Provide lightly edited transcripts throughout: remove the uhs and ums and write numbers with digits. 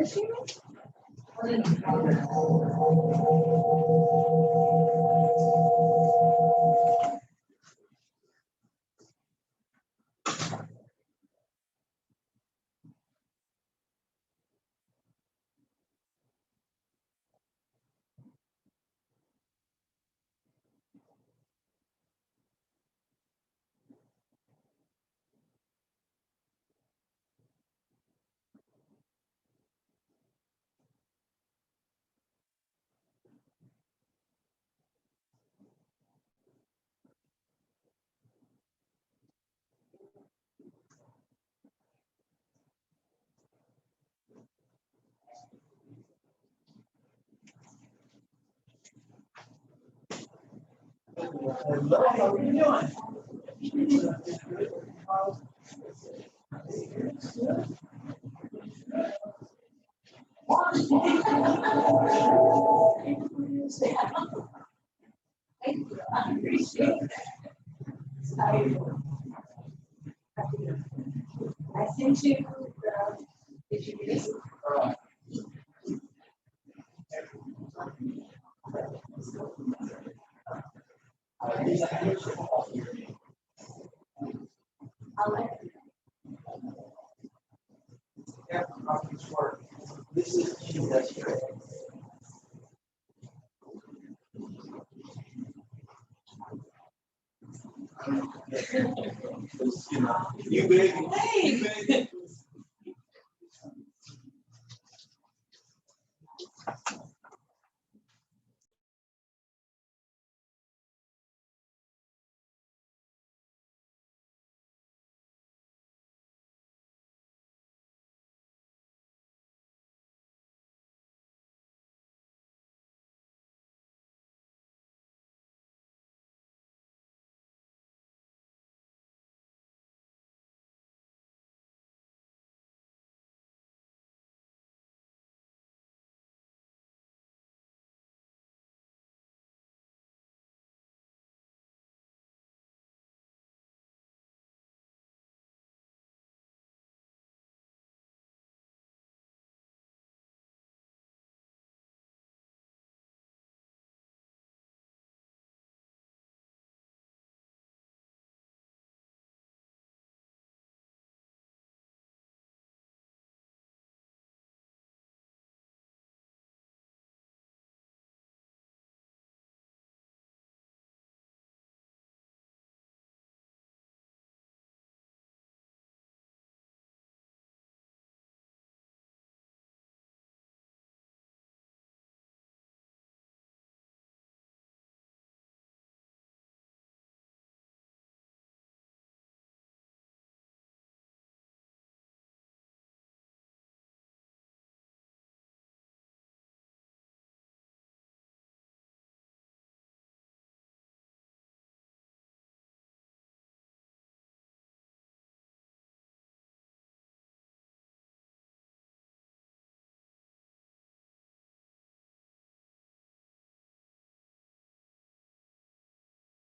Hello, how are you doing? Thank you. I appreciate that. I sent you did you get it? I'll let you. Yeah, this is that's great. You big. Hey.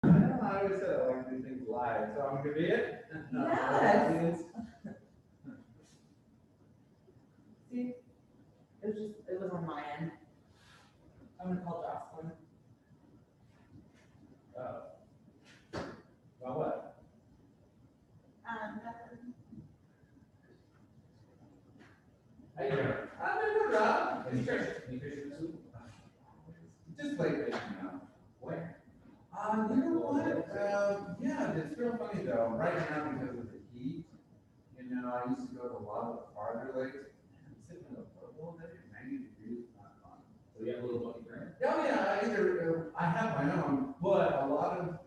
I always said I like to do things live, so I'm gonna be it. Yes. See, it was on my end. I'm gonna call Jocelyn. About what? How you doing? I'm doing good, Rob. Any fish? Any fish in the soup? Just like fishing now. Where? You know what? Yeah, it's real funny though. Right now, because of the heat, I used to go to a lot of the farther lakes. And sitting in a boat all day, 90 degrees, not fun. So you have a little bucket brand? Oh yeah, I have my own, but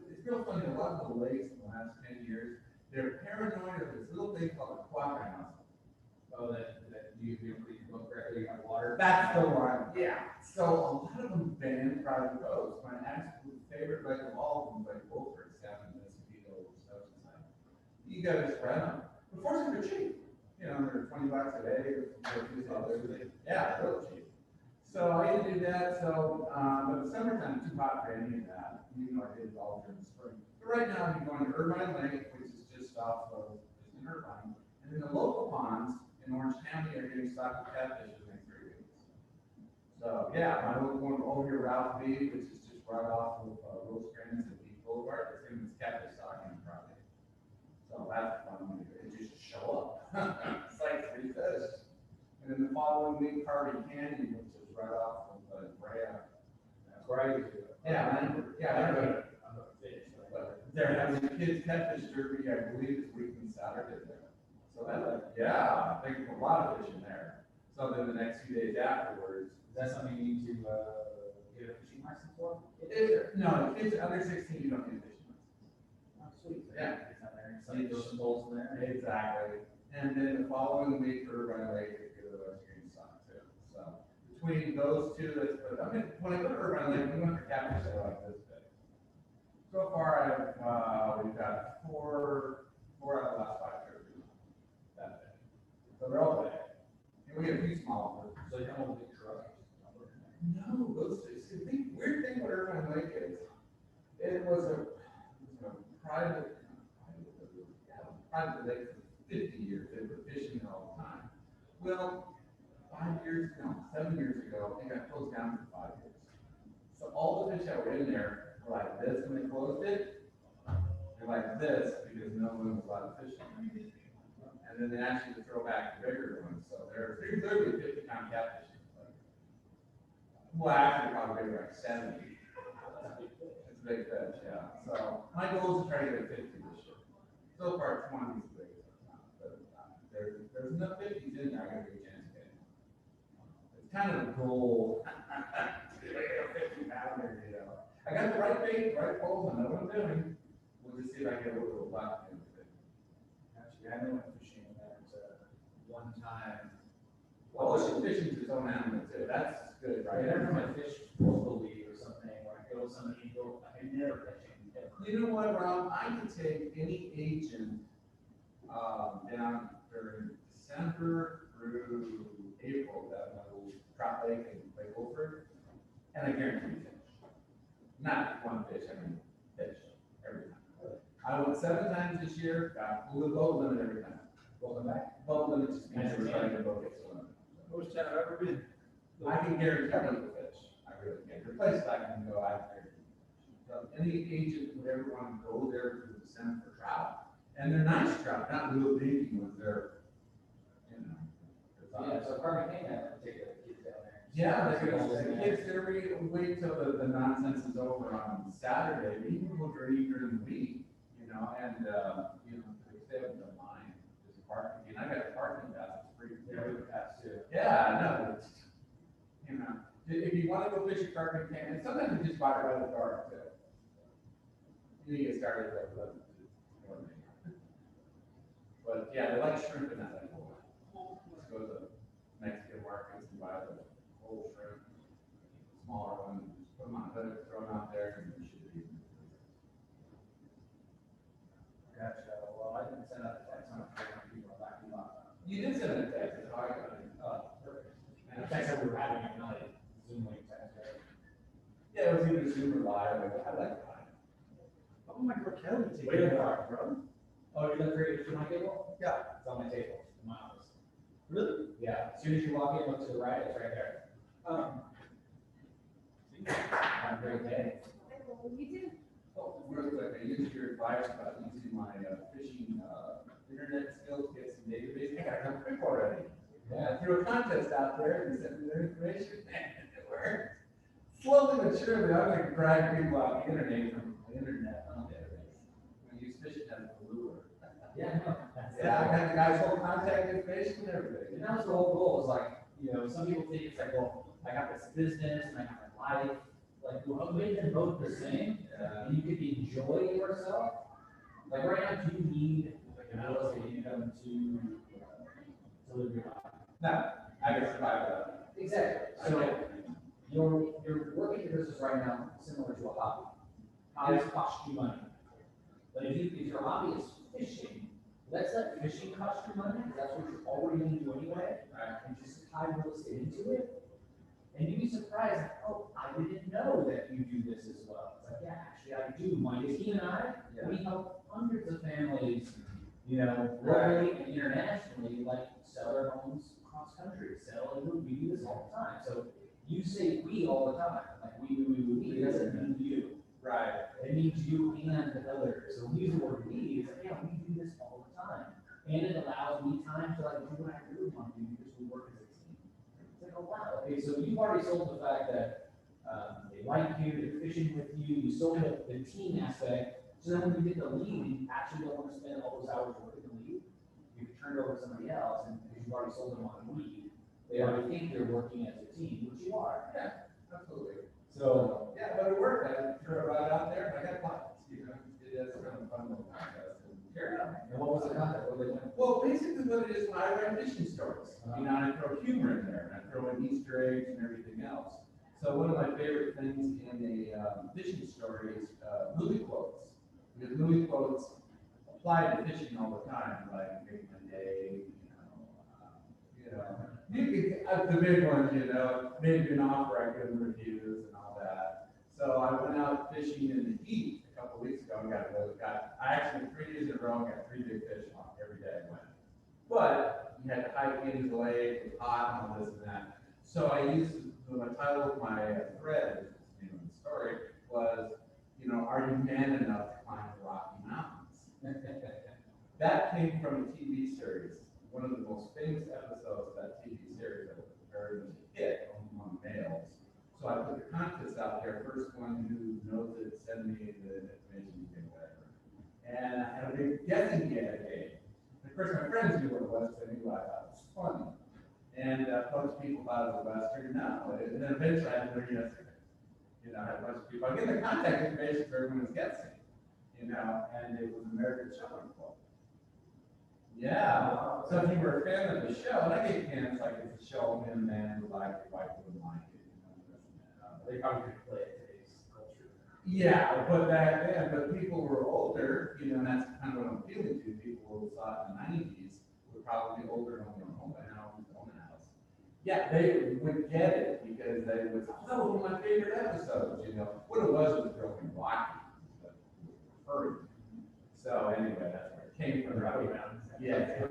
it's real funny. A lot of the lakes in the last 10 years, they're paranoid of this little thing called a quagmire. Oh, that you put your boat correctly, you have water. That's the one. Yeah. So a lot of them ban private boats. My absolute favorite lake of all of them is like Wolford, Salmon, Mosquito, Oceanside. You got to spread them. Of course, they're cheap. They're $20 a day. Yeah, real cheap. So I had to do that. So, but the summertime too hot for any of that. Even though I did it all during the spring. But right now, I'm going to Irvine Lake, which is just off of Irvine, and then the local ponds in Orange County are getting stocked with catfish, and they So, yeah, my little going over here, Ralph B, which is just right off of, Rosecrans and Beach Boulevard, it's him, it's Captain Stocking Friday. So that's fun, it just show up. It's like three fish. And then the following week, Harvey Canyon, which is right off of, Brea. That's where I used to. Yeah, I'm a fish, but. but they're having a kids catfish derby, I believe, this week on Saturday there. So that's, yeah, I think a lot of fishing there. So then the next few days afterwards, Is that something you need to, get a fishing license for? no, kids under 16, you don't need a fishing license. Oh, sweet. Yeah. It's not there, some throw some bowls in there. Exactly. And then the following week for Irvine Lake, they go to the West Green Stock too. So between those two, that's, but I mean, when I go to Irvine Lake, we went to catfish that like this big. So far, we've got four out of the last 5 trips. That big. So they're all big. And we have a few small ones. So they come with a big truck. No, those, see, the weird thing about Irvine Lake is, it was a private lake for 50 years, they were fishing there all the time. Well, 7 years ago, it got closed down for 5 years. So all the fish that were in there were like this when they closed it, they're like this because no one was allowed to fish in there. And then they actually throw back the bigger ones, so they're literally 50-pound catfish. Well, actually, probably bigger, like 70. It's a big fish, yeah. So my goal is to try to get a 50 this year. So far, 20 is the biggest. But there's enough 50s in there, I got a good chance of getting one. It's kind of a goal. Like a 50-pounder, you know. I got the right bait, the right poles, I know what I'm doing. We'll just see if I can get a little black in with it. Actually, I know what fishing, that was, one time. Well, ocean fishing is its own animal too. That's good, right? Right, every time I fish local league or something, or I go with somebody, and go, I never fishing, ever. You know what, Rob, I could take any agent, down during December through April, that little Trout Lake and Lake Wolford, and I guarantee you fish. Not one fish, I mean, fish, every time. I went 7 times this year, got a little boat limit every time. Welcome back. Boat limit just means every time the boat gets a limit. Most time I've ever been. I can guarantee I will fish, I really can. The place I can go, I can. So any agent would ever want to go there to the center for trout, and they're nice trout, not little dinky ones, they're, you know. Yeah, so Carmen came out and take the kids down there. Yeah, the kids, they're wait till the nonsense is over on Saturday, we can go during the week, you know, and, you know, they have no mind, just parking, and I got a parking pass, it's free. Yeah, we would pass too. Yeah, no, it's, you know, if you wanna go fish a carpet can, and sometimes you just buy it by the dark too. You get started with the, but yeah, they like shrimp in that lake. Just go to the Mexican markets and buy the whole shrimp, smaller one, just put them on hook, throw them out there, and you should be. Gotcha, well, I didn't send out the text on people back in lot. You did send it text, that's how I got it. Perfect. And In fact, we were having it night, Zoom link text, right? yeah, it was either super live, or I like live. Oh, my God, Kelly, take Way it. back, bro. Oh, you left it for my table? Yeah. It's on my table, in my office. Really? Yeah, as soon as you walk in, look to the right, it's right there. Have a great day. You do. Oh, real quick, I used your advice about using my fishing internet skills, get some database. I got a couple quick already. Yeah. I threw a contest out there and sent me their information, and it worked. Slowly but surely, I'm gonna drag people off the internet from the internet on the database. I use fishing as a lure. Yeah, no, that's. Yeah, I got the guy's whole contact information and everything. And that was the whole goal, is like, you know, some people think it's like, well, I got this business and I got my life, like, well, make them both the same, Yeah. and you could enjoy yourself. Like, right now, do you need, like, an real estate income to live your life? No, I can survive that. Exactly, I so, get it. you're working your business right now, similar to a hobby. Hobbies cost you money. But if your hobby is fishing, let's let fishing cost you money, because that's what you're already gonna do anyway. Right. And just tie real estate into it. And you'd be surprised, like, oh, I didn't know that you do this as well. It's like, yeah, actually I do. My team and I, Yeah. we help hundreds of families, you know, Right. locally and internationally, like sell their homes across country, sell and move. We do this all the time. So You say we all the time, like we, it doesn't mean you. Right. It means you and others. So when we use the word we, it's like, yeah, we do this all the time. And it allows me time to like do what I really want to do because we work as a team. It's like, oh wow, okay, so you've already sold the fact that they like you, they're fishing with you, you sold the team aspect. So then when you get the lead, you actually don't want to spend all those hours working the lead. You can turn it over to somebody else, and because you've already sold them on the lead, they already think you're working as a team, which you are. Yeah, absolutely. So, Yeah, but it worked. I threw it right out there, and I got clients, you know, it is kind of a fun little contest. And carry on. and what was the content? What did they win? Well, basically what it is, when I write fishing stories, you know, and I throw humor in there, and I throw in Easter eggs and everything else. So one of my favorite things in a fishing story is movie quotes. Because movie quotes apply to fishing all the time, like make my day, you could, the big ones, you know, maybe an offer I give them reviews and all that. So I went out fishing in the heat a couple weeks ago and I actually 3 days in a row got 3 big fish on every day I went. But you had to hike into the lake, it was hot and all this and that. So I used, the title of my thread, which is the name of the story, was, you know, are you man enough to climb the Rocky Mountains? That came from a TV series. One of the most famous episodes of that TV series that was very much a hit among males. So I put the contest out there, first one who knows it, send me the information, you can whatever. And I had a big guessing game. Of course, my friends knew what it was, because they knew I thought it was funny. And most people thought it was a Western, no. And then eventually I had to learn yesterday. You know, I had a bunch of people, I get the contact information for everyone who's guessing, you know, and it was American Children's Club. Yeah, so if you were a fan of the show, and I get fans like it's a show, and man would like it, wife wouldn't like it, you know, this and that. They probably could play it today's culture. Yeah, but back then, but people were older, you know, and that's kind of what I'm appealing to. People who saw it in the '90s would probably be older and own their home by now, own a house. Yeah, they would get it because they would, oh, that was one of my favorite episodes, you know. What it was growing Rocky, but furry. So anyway, that's where it came from. Rocky Mountains. Yeah.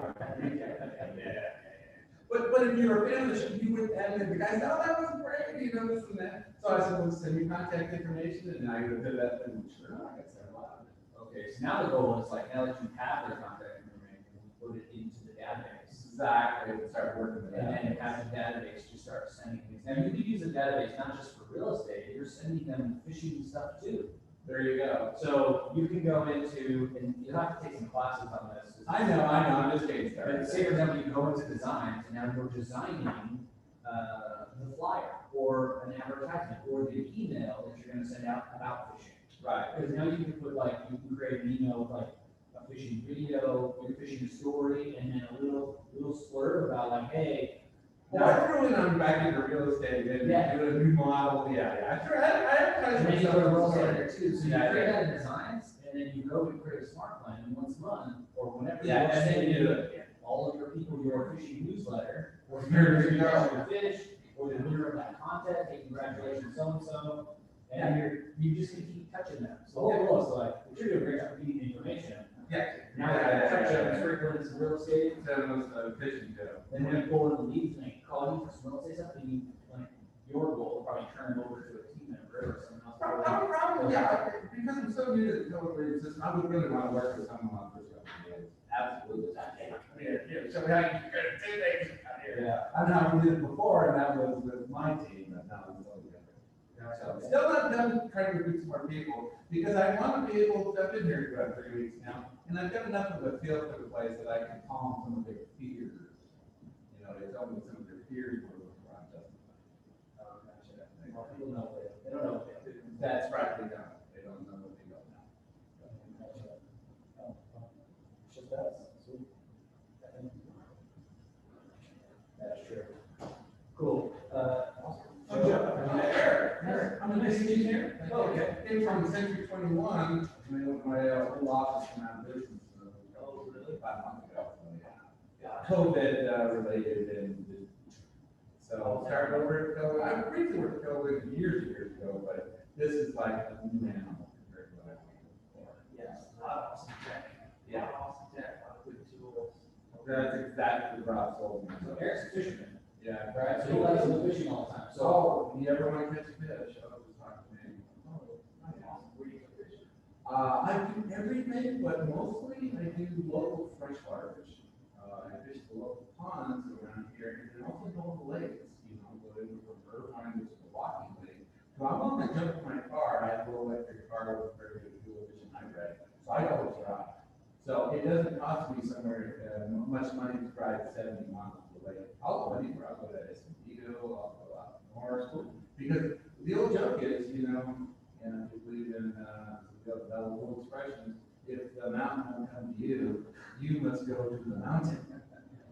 But if you're a fan of the show, you would, and the guy said, oh, that was great, you know, this and that. So I said, well, send me contact information, and I did that, and sure, I got sent a lot of it. Okay, so now the goal is like, now that you have their contact information, put it into the database. Exactly, and start working with And that. then you have the database, you start sending things. Now, you could use the database not just for real estate, you're sending them fishing stuff too. There you go. So you can go into, and you'll have to take some classes on this. I know, I'm just getting started. But say, for example, you go into designs, and now you're designing the flyer, or an advertisement, or the email that you're gonna send out about fishing. Right. Because now you can put like, you can create an email with like a fishing video, or a fishing story, and then a little splurb about like, hey. Well, I threw in on back into real estate and Yeah. do a new model, yeah. I And then you go to real estate there too, so you Yeah, create yeah. that in designs, and then you go and create a smart plan, and once a month, or whenever. Yeah, you're and then you sending do it. all of your people your fishing newsletter, or Here your you go. fish, or the winner of that contest, hey, congratulations, so-and-so, and you just can keep touching them. So the whole goal is like, if you're doing a great job feeding information, Yeah. now you can touch them, sprinkle in some real estate, That was fishing too. then when you pull in the leads, and they call you for some real estate stuff, then you, like, your goal will probably turn them over to a team member or someone else. Probably, yeah, because I'm so new to the television system, I would really want to work with someone on this couple of days. Absolutely. Here, so we had to do things out here. Yeah. I don't know how we did it before, and that was with my team, but now it's totally different. So, still not done trying to recruit some more people, because I want to be able to, I've been here for about 3 weeks now, and I've got enough of a feel for the place that I can calm some of their fears. You know, they tell me some of their fears were around justified. Well, people know they don't know what they do. That's right, they don't know what they don't know. Just us, sweet. That's true. Cool, Oh, Joe, Eric, I'm the next engineer. Oh, okay. Came from Century 21, my old office went out of business. Oh, really? 5 months ago. Yeah. COVID related and so started over at COVID. I briefly worked at COVID years ago, but this is like a new animal compared to what I've seen before. Yes, a lot of awesome tech. Yeah. A lot of awesome tech, a lot of good tools. That's exactly what Rob sold me. so Eric's a fisherman. Yeah. right? So he likes to go fishing all the time, so. So, you ever want to catch a fish? Oh, just talk to me. I do everything, but mostly I do local freshwater fishing. I fish the local ponds around here, and then also local lakes, go into the Irvine, which is the walking lake. So I'm on the jump in my car, I have a little electric car with a very good fuel efficient hybrid, so I always drive. So it doesn't cost me somewhere, much money to drive 70 miles to the lake. I'll go anywhere, I'll go to Escondido, I'll go out north, because the old joke is, and if you believe in, the old expression, if the mountain won't come to you, you must go to the mountain.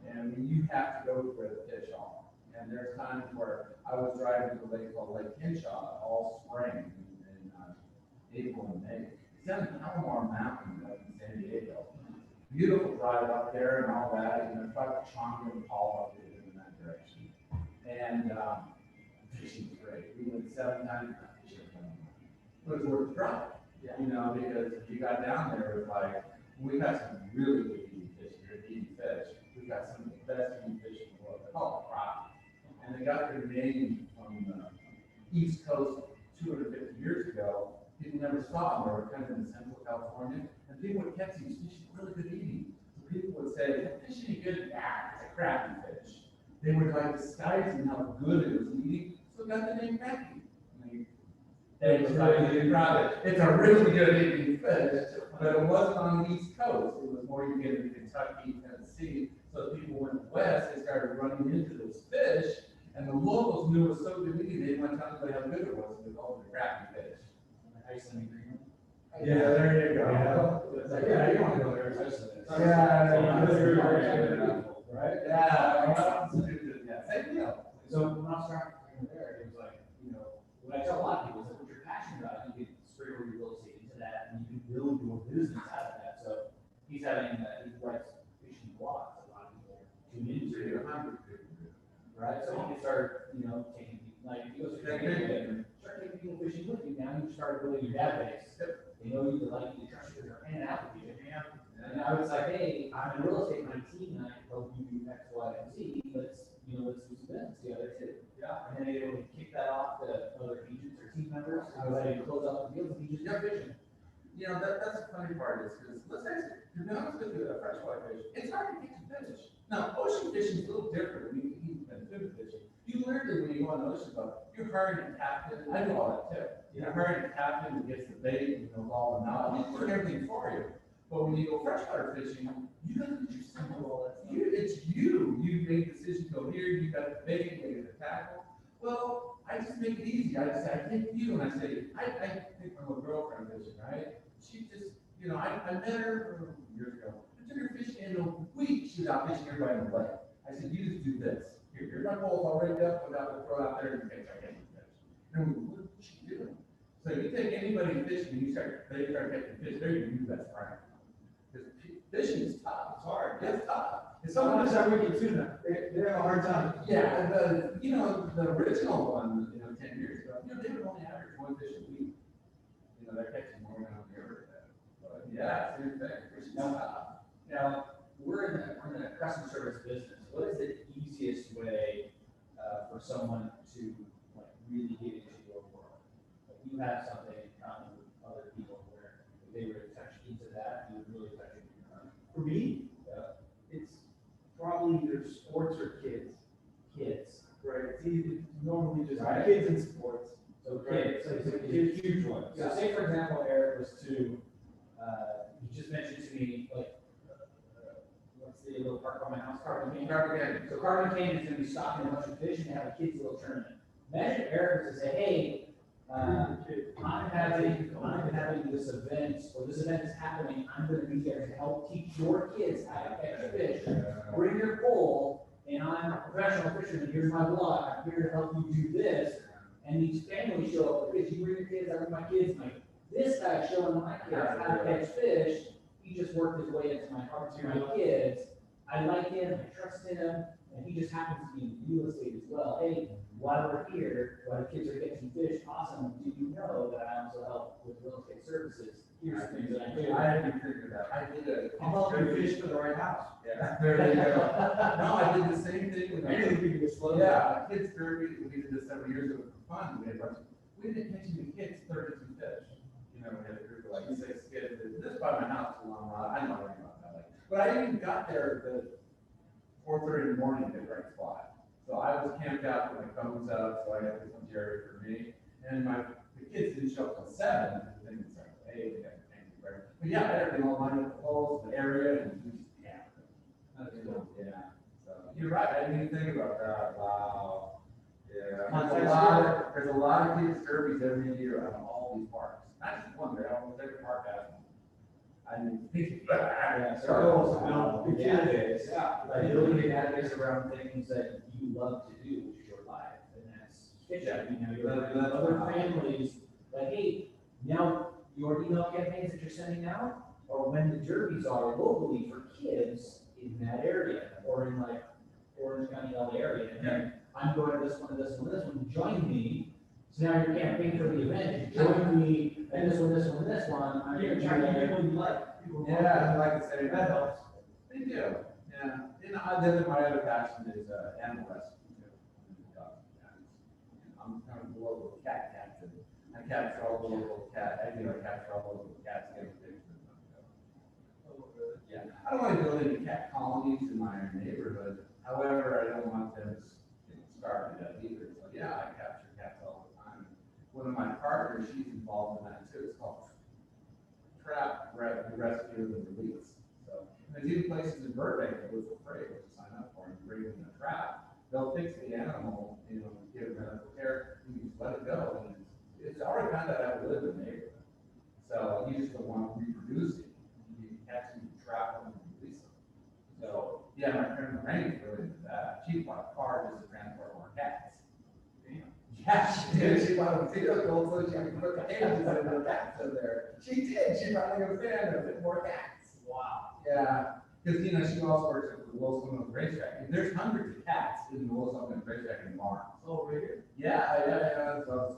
And you have to go to where the fish are. And there's times where I was driving to a lake called Lake Henshaw all spring in April and May. It's on Palomar Mountain up in San Diego. Beautiful drive up there and all that, it's like Chongo and Paul up there in that direction. And fishing was great. We went 7 times fishing. It was worth the drive. Because if you got down there, it was like, we got some really good eating fish here, eating fish. We got some of the best eating fish in the world. They're called crappie. And they got their name from the East Coast 250 years ago. People never saw them. They were kind of in Central California. And people would catch these fish really good eating. So people would say, that fish ain't good. It's a crappie fish. They would like disguising how good it was eating. So it got the name crappie. It's a really good eating fish, but it wasn't on the East Coast. It was more you get in Kentucky, Tennessee. So people went west, they started running into those fish, and the locals knew it was so good eating, they didn't want to tell anybody how good it was, and they called it crappie fish. Iceland green. Yeah, there you go. It's like, yeah, you want to go there, it's Iceland. Right? Yeah. Same deal. So when I was talking there, it was like, what I tell a lot of people is that what you're passionate about, you can sprinkle your real estate into that, and you can build your business out of that. So he's having, he writes fishing blogs, a lot of people tune into, right? So he can start, taking, like, he goes fishing, start taking people fishing with you. Now you start building your database. They know you, they like you, they trust you, they're hanging out with you. And I was like, hey, I'm in real estate, my team, and I can help you do X, Y, and Z. Let's do some business together too. Yeah. And then they would kick that off to other agents or team members. I was like, close out the deals, and he just kept fishing. That's the funny part is, because let's face it, to be honest with you, freshwater fish, it's hard to catch a fish. Now, ocean fishing is a little different when you've been food fishing. You literally, when you go on the ocean boat, you're hiring a captain, I do all that too. You're hiring a captain who gets the bait and knows all the knowledge, he's doing everything for you. But when you go freshwater fishing, you gotta get yourself all that. It's you make the decision to go here, you got the bait, you got the tackle. Well, I just make it easy. I just say, I take you, and I say, I think I'm a girlfriend fishing, right? She just, I met her years ago. I took her fishing in a week. She was out fishing everybody in the lake. I said, you just do this. Here's my poles all rigged up, we'll throw it out there and catch our fish. And we, what is she doing? So you take anybody fishing, and they start catching fish, they're your new best friend. Because fishing is tough, it's hard, it's tough. It's Someone something just have wicked tuna, they have a hard time. yeah, the original one, 10 years ago, they would only average 1 fish a week. They're catching more than the river. But yeah, same thing. Fishing's tough. Now, we're in the customer service business. What is the easiest way for someone to really get into your world? Like you have something in common with other people where if they were to touch into that, you would really touch it. For me, it's probably either sports or kids. Kids. Right, it's normally just Right. kids and sports. So Right. kids, it's a huge one. So Yeah. say for example, Eric was to, you just mentioned to me, what's the little park by my house, Carbon Canyon? Carbon So Carbon Canyon is gonna be stocking a bunch of fish and have a kids' little tournament. Imagine Eric was to say, hey, I'm having this event, or this event is happening, I'm gonna be there to help teach your kids how to catch fish. Bring your pole, and I'm a professional fisherman, here's my blog, I'm here to help you do this. And these families show up, because you bring your kids, I bring my kids, like, this guy's showing my kids how to catch fish, he just worked his way into my heart to my kids. I like him, I trust him, and he just happens to be in real estate as well. Hey, while we're here, while the kids are catching fish, awesome, do you know that I also help with real estate services? Here's the things that I do. I hadn't figured that. I did I'm helping you fish for the right house. Yeah, there you go. No, I did the same thing with Anything you can explode. Yeah, kids derby, we did this several years ago for fun, we didn't catch any kids, 32 fish. You know, we had a group of like 6 kids, this by my house a long while, I know anything about that. But I even got there at 4:30 in the morning to break fly. So I was camped out with my cones up, so I had this empty area for me. And the kids didn't show up till 7, because the thing was like, hey, we got to thank you very much. But yeah, everything all lined up the holes, the area, and we just camped. Yeah, so you're right, I didn't even think about that, wow. Yeah, there's a lot of kids derbies every year on all these parks, not just one, they're almost every park has one. I didn't think about that. Yeah, so, build the yeah. database. Yeah, like building a database around things that you love to do, which is your life, and that's fishing, you know, your other families, like, hey, now your email campaigns that you're sending out, or when the derbies are locally for kids in that area, or in like Orange County, LA area, and then I'm going to this one, and this one, this one, join me. So now you're campaigning for the event, join me, and this one, this one, and this one, I'm You're gonna trying to be get there. people you like. People want Yeah, I like to say that helps. They do, yeah. And my other passion is animal rescue too. I'm kind of a local cat captain. I capture all the local cat, I capture all the local cats, get pictures. Yeah, I don't want to build any cat colonies in my neighborhood, however, I don't want them starved to death either. So yeah, I capture cats all the time. One of my partners, she's involved in that too, it's called Trap Rescue and Release. So there's even places in Burbank that was afraid to sign up for and bring in a trap. They'll fix the animal, you know, give it medical care, you can just let it go. And it's already kind of how to live in the neighborhood. So you just don't want to reproduce it. You catch them, trap them, and release them. So yeah, my friend Lorraine is really into that. She bought a car just to transport more cats. Yeah, she did. She bought a vehicle so she could put the cages and the cats in there. She did. She finally got a fan of it, more cats. Wow. Yeah, because you know she also works at the Willis Women's Racetrack, and there's hundreds of cats in the Willis Women's Racetrack in Barnes. Oh, right here. Yeah. So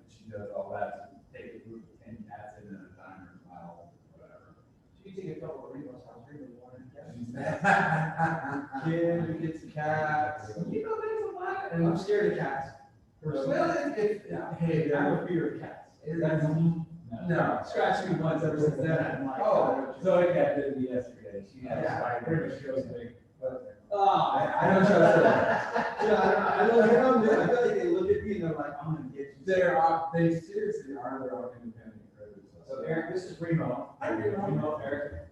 she does all that to take a group of 10 cats in at a time or mile, whatever. You take a couple of Reno's house, Reno wanted Yeah, Kid who gets cats. you know, there's a lot. And I'm scared of cats. Well, hey, I have a fear of cats. That's- no. Scratched me once ever since then. I'm like, Oh, Zoe cat did me yesterday. She had a Yeah, spider. pretty much feels big. Oh, I don't trust them. Yeah, I don't I feel like they look at me and they're like, I'm gonna get you. They seriously are their own independent critters. So Eric, this is Remo. Hi, Remo. Eric.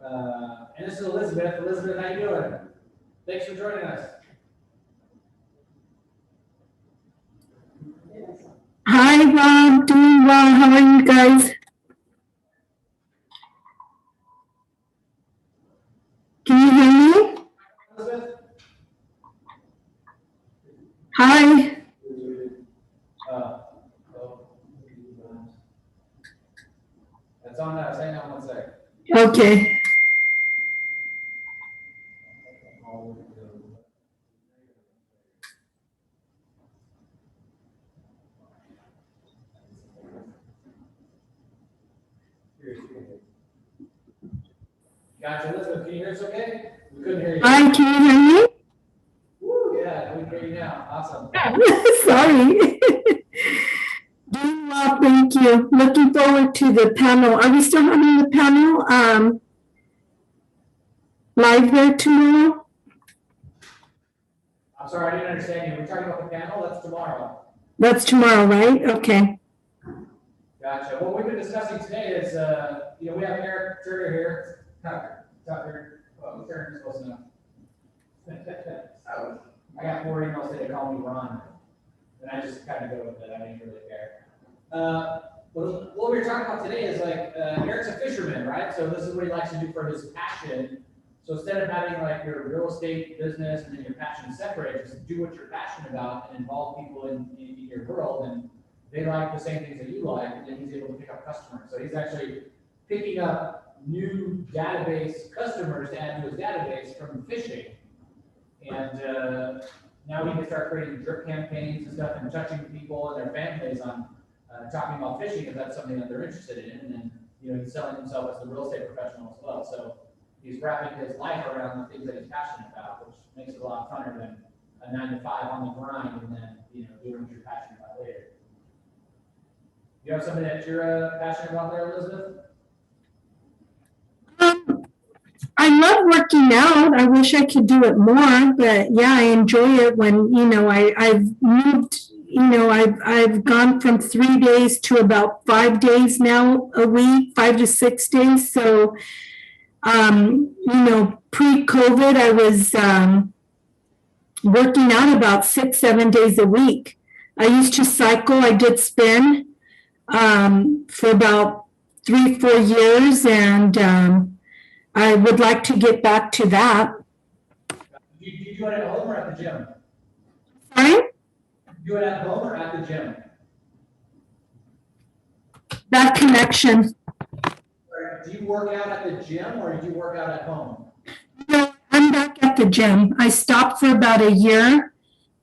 And this is Elizabeth. Elizabeth, how you doing? Thanks for joining us. Hi, Rob. Doing well. How are you guys? Can you hear me? Elizabeth? Hi. That's on us. Hang on 1 second. Okay. Gotcha, Elizabeth, can you hear us okay? We couldn't hear you. Hi, can you hear me? Woo, yeah, we can hear you now. Awesome. Sorry. Doing well, thank you. Looking forward to the panel. Are we still having the panel live here tomorrow? I'm sorry, I didn't understand you. We're talking about the panel, that's tomorrow. That's tomorrow, right? Okay. Gotcha. What we've been discussing today is, we have Eric Turner here. Tucker. Well, Turner's close enough. I got 4 emails today calling me Ron, and I just kind of go with it. I didn't really care. What we were talking about today is Eric's a fisherman, right? So this is what he likes to do for his passion. So instead of having like your real estate business and then your passion separate, just do what you're passionate about and involve people in your world, and they like the same things that you like, and then he's able to pick up customers. So he's actually picking up new database customers to add to his database from fishing. And now we can start creating drip campaigns and stuff and touching people and their families on talking about fishing if that's something that they're interested in. And then, he's selling himself as the real estate professional as well. So he's wrapping his life around the things that he's passionate about, which makes it a lot funner than a 9 to 5 on the grind and then, doing what you're passionate about later. You have something that you're passionate about there, Elizabeth? I love working out. I wish I could do it more, but yeah, I enjoy it when, I've moved, I've gone from 3 days to about 5 days now a week, 5 to 6 days. So, pre-COVID, I was working out about 6, 7 days a week. I used to cycle. I did spin for about 3, 4 years, and I would like to get back to that. Do you do it at home or at the gym? Sorry? Do it at home or at the gym? That connection. Do you work out at the gym or do you work out at home? No, I'm back at the gym. I stopped for about a year,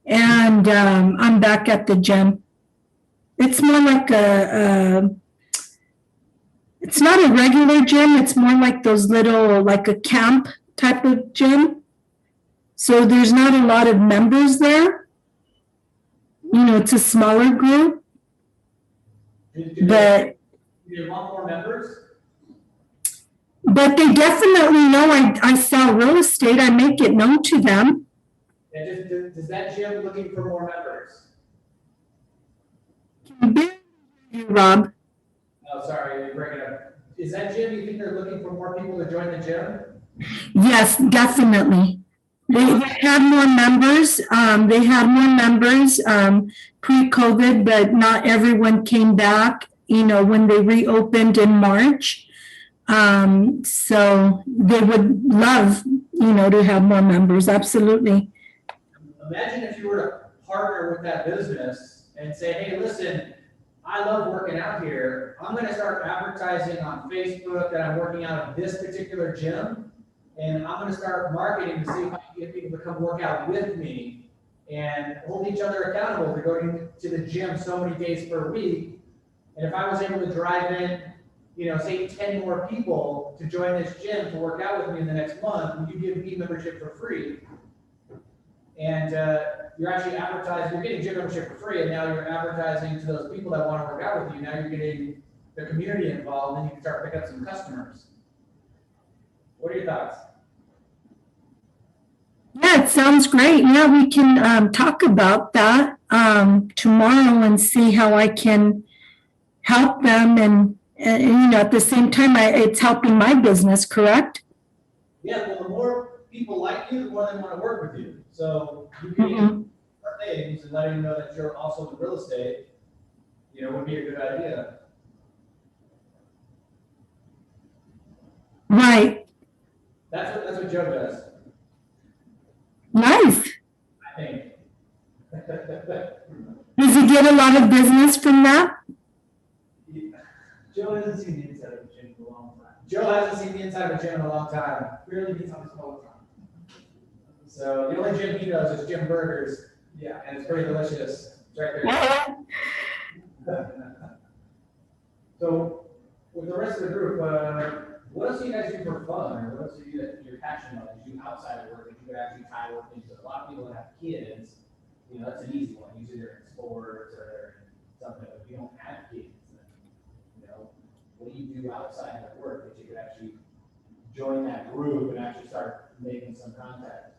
and I'm back at the gym. It's more like it's not a regular gym. It's more like those little, like a camp type of gym. So there's not a lot of members there. It's a smaller group, Do but you want more members? they definitely know I sell real estate. I make it known to them. And does that gym looking for more members? Can you hear you, Rob? Oh, sorry, you're breaking up. Is that gym, you think they're looking for more people to join the gym? Yes, definitely. They had more members. They had more members pre-COVID, but not everyone came back, when they reopened in March. So they would love, to have more members. Absolutely. Imagine if you were to partner with that business and say, hey, listen, I love working out here. I'm going to start advertising on Facebook that I'm working out at this particular gym. And I'm going to start marketing to see if I can get people to come work out with me and hold each other accountable for going to the gym so many days per week. And if I was able to drive in, say 10 more people to join this gym to work out with me in the next month, would you give me membership for free? And you're actually advertising, you're getting gym membership for free, and now you're advertising to those people that want to work out with you. Now you're getting the community involved, and you can start picking up some customers. What are your thoughts? Yeah, it sounds great. Yeah, we can talk about that tomorrow and see how I can help them. And at the same time, it's helping my business, correct? Yeah, well, the more people like you, the more they want to work with you. So you can start things and letting them know that you're also in real estate, would be a good idea. Right. That's what Joe does, Nice. I think. Does he get a lot of business from that? Joe hasn't seen the inside of the gym in a long time. Joe hasn't seen the inside of a gym in a long time. Barely meets on his phone time. So the only gym he knows is Jim Burgers, Yeah. and it's pretty delicious. It's right there. So with the rest of the group, what else do you guys do for fun, or what else do you do that you're passionate about, that you do outside of work, that you could actually tie work into? A lot of people that have kids, that's an easy one. Usually they're in sports or they're in something, but if you don't have kids, then, what do you do outside of work that you could actually join that group and actually start making some contact?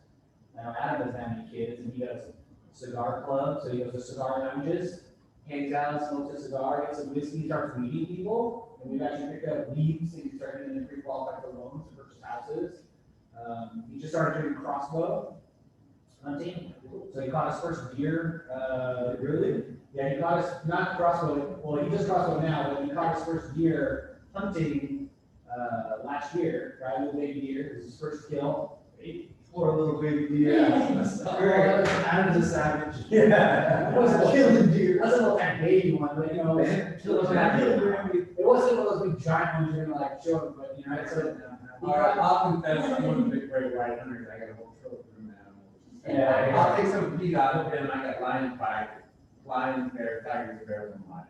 Now, Adam doesn't have any kids, and he does cigar club, so he goes to cigar lounges, hangs out, smokes a cigar, gets some whiskey, starts meeting people, and we've actually picked up leads, and he's starting getting pre-qualified for loans to purchase houses. He just started doing crossbow hunting, so he caught his first deer. Really? Yeah, he caught his, not crossbow, well, he does crossbow now, but he caught his first deer hunting last year, right, little baby deer, it was his first kill. Poor little baby deer. Yeah. Adam's a savage. Yeah. It was killing deer. That's a little kind of baby one, but it wasn't one of those big giant ones you're gonna like show them, but it's a. I'll confess, I'm one of the big great white hunters. I got a whole trove of them animals. Yeah. I'll take some meat out of them. I got lions, bears, tigers, bears, and lions.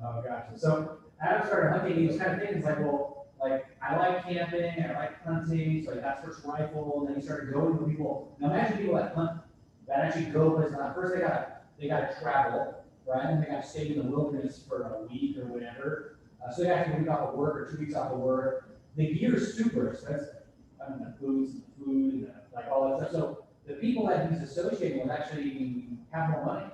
Oh, gotcha. So Adam started hunting, he was kind of thinking, it's like, well, I like camping, I like hunting, so he got his first rifle, and then he started going with people. Now imagine people that hunt that actually go places. First they gotta travel, right? And they gotta stay in the wilderness for a week or whatever. So they have to take a week off of work or 2 weeks off of work. The gear is super expensive. I mean, the boots and the food and like all that stuff. So the people that he's associating with actually have more money.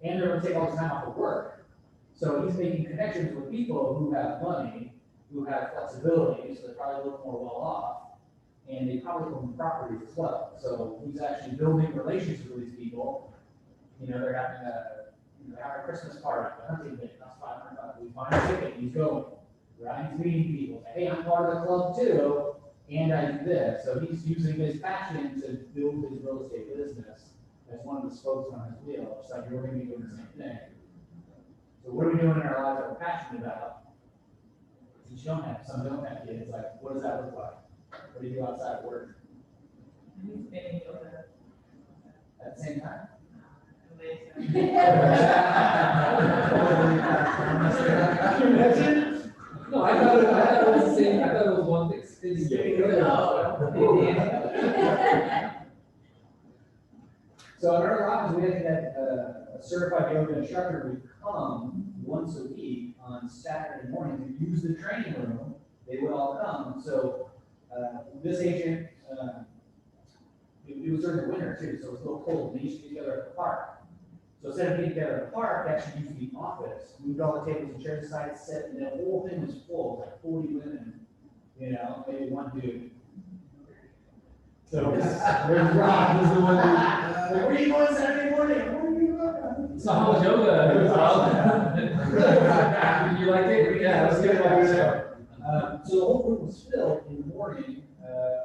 And they're gonna take all this time off of work. So he's making connections with people who have money, who have flexibility, so they're probably a little more well off. And they probably own properties as well. So he's actually building relationships with these people. You know, they're having they're having a Christmas party, a hunting day, that's $500. We find a ticket, he's going, right? He's meeting people, say, hey, I'm part of the club too, and I do this. So he's using his passion to build his real estate business as one of the spokes on his wheel. It's like you're going to be doing the same thing. So what are we doing in our lives that we're passionate about? Since you don't have, some don't have kids, like, what does that look like? What do you do outside of work He's spinning yoga. at the same time? No, I thought it was the same, I thought it was one thing, spinning. So in our office, we had a certified yoga instructor would come once a week on Saturday morning to use the training room. They would all come. So this agent, it was during the winter too, so it was a little cold. They used to get together at the park. So instead of getting together at the park, they actually used the office, moved all the tables and chairs aside, set, and the whole thing was full, like 40 women, you know, maybe one dude. So there's Rob, who's the one who, like, where are you going Saturday morning? Where are you going? So how was yoga? You liked it? Yeah, it was good while you were there. So the whole room was filled in the morning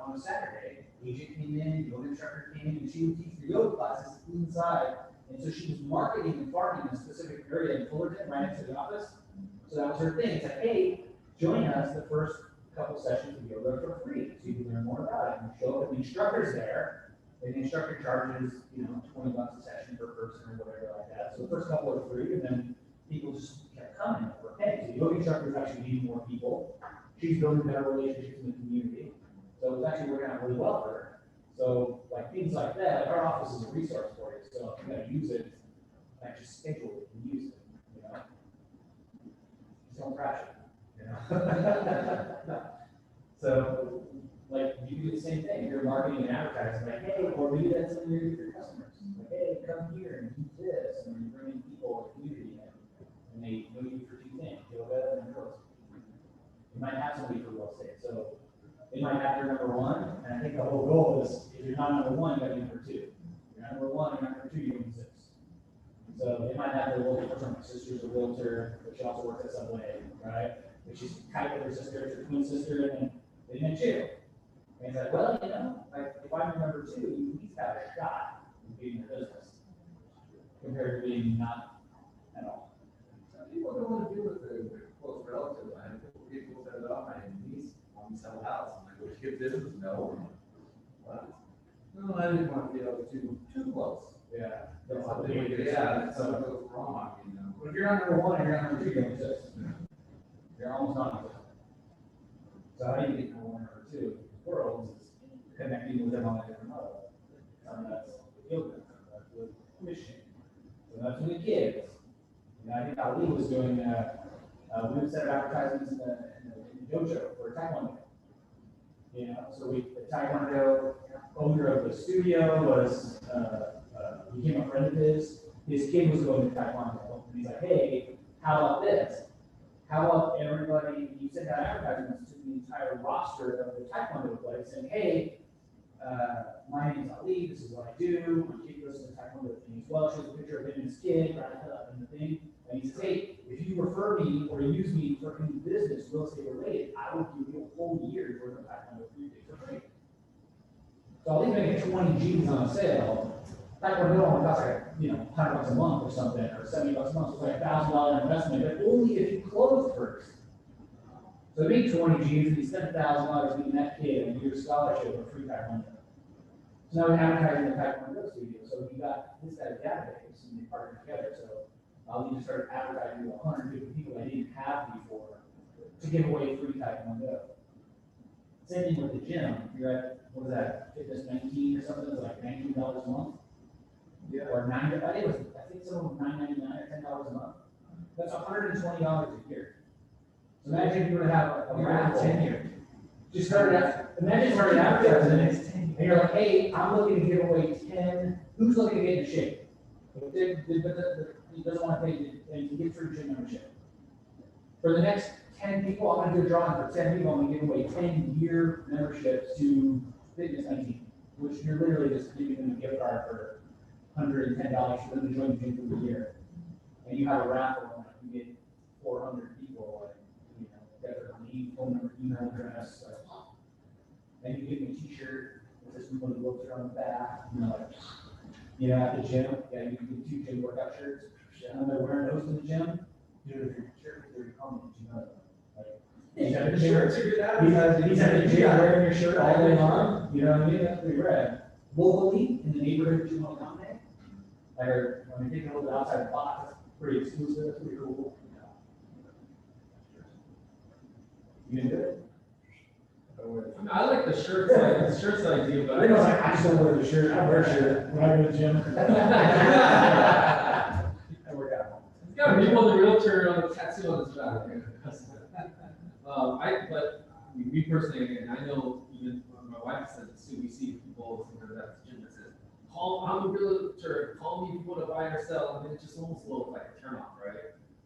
on a Saturday. Agent came in, yoga instructor came in, and she would teach the yoga classes inside. And so she was marketing and farming a specific area in Fullerton, right next to the office. So that was her thing. It's like, hey, join us the first couple sessions of yoga for free, so you can learn more about it. And show up, and the instructor's there, and the instructor charges, you know, $20 a session per person or whatever like that. So the first couple are free, and then people just kept coming for pay. So the yoga instructor is actually meeting more people. She's building better relationships in the community. So it was actually working out really well for her. So like things like that, like our office is a resource for you. So if you gotta use it, like just schedule it and use it, you know? Just don't crash it, you know? So like you do the same thing. You're marketing and advertising, like, hey, or maybe that's something you're doing for your customers. Like, hey, come here and do this, and you bring in people in the community in, and they know you for two things, yoga and real estate. You might have somebody for real estate, so they might have your number one, and I think the whole goal is if you're not number one, you gotta be number two. If you're not number one, you're not number two, you exist. So they might have their local person, my sister's a realtor, but she also works at Subway, right? But she's tight with her sister, it's her twin sister, and then they met you. And it's like, well, you know, like if I'm number two, you at least have a shot in being your business compared to being not at all. Some people don't want to deal with the close relatives. I had a couple people set it up, my niece wanted to sell a house. I'm like, would you give business? No. What? No, I didn't want to be able to too close. Yeah. That's how they would, yeah, that's how it goes wrong, you know. But if you're not number one and you're not number two, you don't exist. You're almost not existent. So how do you get number one or number two? The world is connecting with them on a different level. Some of that's with yoga, some of that's with fishing, some of that's with kids. You know, I think Ali was doing, we would set up advertisements in the dojo for Taekwondo. You know, so the Taekwondo owner of the studio was, became a friend of his. His kid was going to Taekwondo, and he's like, hey, how about this? How about everybody, you send out advertisements to the entire roster of the Taekwondo place saying, hey, my name's Ali, this is what I do, my kid goes to the Taekwondo thing as well, shows a picture of him and his kid, right up in the thing, and he says, hey, if you refer me or use me for any business, real estate related, I will give you a whole year's worth of Taekwondo for free. So Ali's making 20 G's on a sale. Taekwondo only costs like, you know, $100 a month or something, or $70 a month, so it's like $1,000 investment, but only if you close first. So he made 20 G's and he spent $1,000 getting that kid a year's scholarship for free Taekwondo. So now we're advertising the Taekwondo studio, so he got this guy's database and they partnered together, so Ali just started advertising to 150 people that he didn't have before to give away free Taekwondo. Same thing with the gym, you're at, what was that, Fitness 19 or something, it's like $19 a month. Yeah. Or I think some of them $9.99 or $10 a month. That's $120 a year. So imagine if you were to have a raffle. 10 years. Just started out, imagine starting advertising it, and you're like, hey, I'm looking to give away 10, who's looking to get in shape? But he doesn't want to pay, and you can get free gym membership. For the next 10 people, I'm gonna do a drawing for 10 people, I'm gonna give away 10-year memberships to Fitness 19, which you're literally just giving them a gift card for $110 for them to join the gym for the year. And you have a raffle, and you get 400 people, like, you know, their name, phone number, email address, and you give me a t-shirt, with this one of the looks on the back, you know, like, you know, at the gym, yeah, you can get 2 gym workout shirts, and they're wearing those to the gym, dude, if your shirt, if you're coming, you know, like, he's at the gym, he's at the gym wearing your shirt all day long, you know what I mean, that's pretty rad. Locally, in the neighborhood that you want to accommodate, or when you're thinking a little bit outside the box, that's pretty exclusive, that's pretty cool. You gonna do it? I like the shirts idea, but I know, I just don't wear the shirt, I wear a shirt when I go to the gym. I work out. It's got a people, the realtor on the tattoo on his back. Me personally, again, I know even my wife said this too, we see people sometimes at the gym that says, I'm a realtor, call me if you want to buy or sell. I mean, it just almost looks like a turn off, right?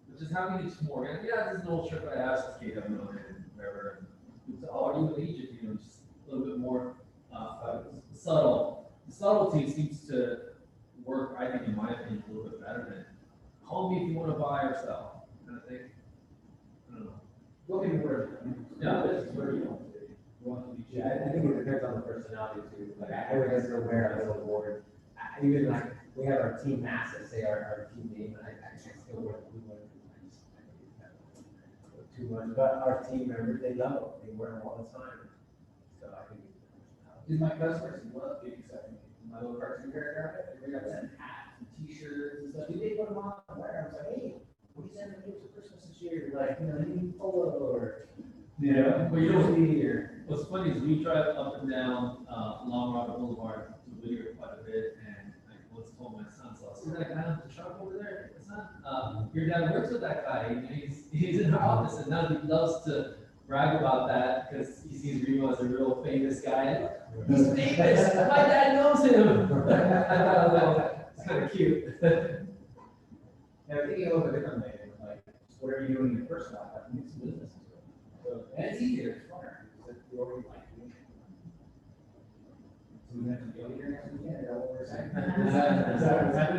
But just having these more, and yeah, this is an old trick I asked this kid, and whatever. And say, oh, are you in Egypt? You know, just a little bit more subtle. The subtlety seems to work, I think, in my opinion, a little bit better than call me if you want to buy or sell, kind of thing. I don't know. Looking where, Yeah. this is where you want to be. You want to be. Yeah, I think it depends on the personality too. Like I was wear a little board. Even like we have our team masks, say our team name, and I still wear the blue one. Too much, but our team members, they love them. They wear them all the time. So I think it's personality. Did my customers love getting something? My little cartoon character, they got sent hats and t-shirts and stuff. Did they put them on and wear? I was like, hey, what are you sending me for Christmas this year? Like, you know, any polo or, you know, Well, you know, or. what's funny is we drive up and down Long Rock Boulevard to Whittier quite a bit, and I once told my son, so see that guy on the truck over there, son, your dad works with that guy, and he's in our office, and now he loves to brag about that because he sees Remo as a real famous guy. He's famous, my dad knows him. It's kind of cute. Yeah, I'm thinking a little bit differently, like, what are you doing in your personal life? I think it's business. So, and it's easier, it's funner, because you already like doing it. So we have to go here next weekend, is that what we're saying?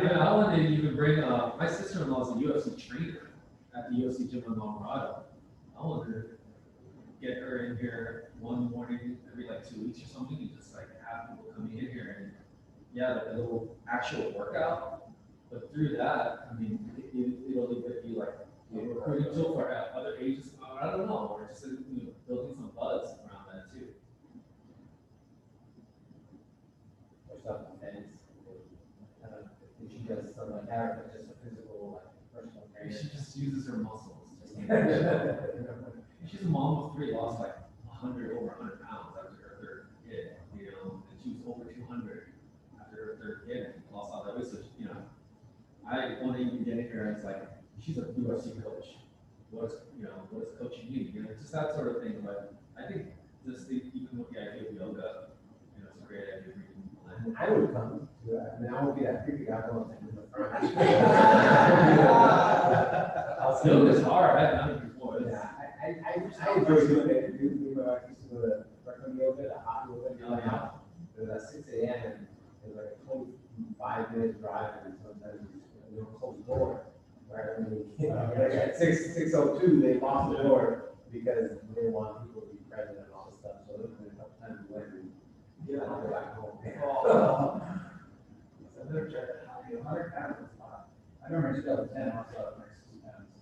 Yeah, I wanted to even bring, my sister-in-law's a UFC trainer at the UFC gym in Colorado. I wanted to get her in here one morning every like 2 weeks or something, and just like have people coming in here and, yeah, like a little actual workout. But through that, I mean, it'll be like a recruiting tool for other agents. I don't know, or just building some buzz around that too. Or self-defense. I don't know, if she does something like that, but just a physical, like, personal Maybe trainer. she just uses her muscles. She's a mom of 3, lost like over 100 pounds after her third kid, you know, and she was over 200 after her third kid and lost all that weight. So, you know, I want to even get in here and it's like, she's a UFC coach. What does coaching mean? You know, just that sort of thing. But I think even with the idea of yoga, you know, it's a great idea for you. I would come to that. I mean, I would be that creepy guy going in the front. Yoga's hard. I've done it before. Yeah, I enjoy doing it. I used to go to Brooklyn yoga, the hot yoga in my house. It was at 6 a.m. and it was like a 25-minute drive, and sometimes you don't close the door. Right? I mean, at 6:02, they locked the door because they didn't want people to be present and all this stuff. So it was a couple times we went and I'll go back home. I've never tried that. 100 pounds is a lot. I remember I used to go to 10, I was up like 60 pounds.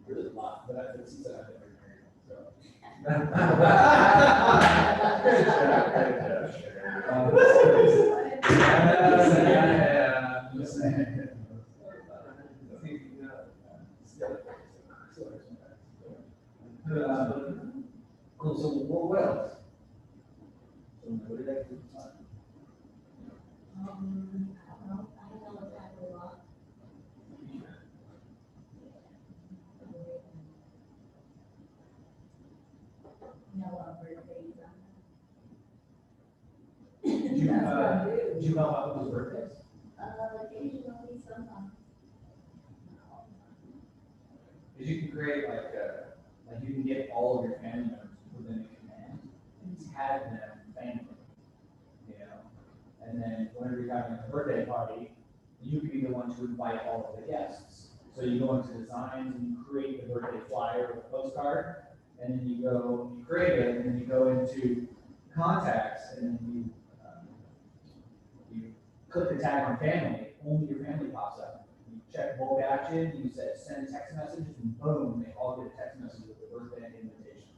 Really a lot, but I think since I've been married, so. Cool, so what else? So what did I do? I don't know, people's birthdays? Occasionally, sometimes. Because you can create like you can get all of your family members within a command and tag them family, you know? And then whenever you're having a birthday party, you can be the one to invite all of the guests. So you go into designs and you create the birthday flyer with a postcard, and then you create it, and then you go into contacts, and then you click the tag on family, only your family pops up. You check bulk action, you say send text messages, and boom, they all get a text message with the birthday invitation.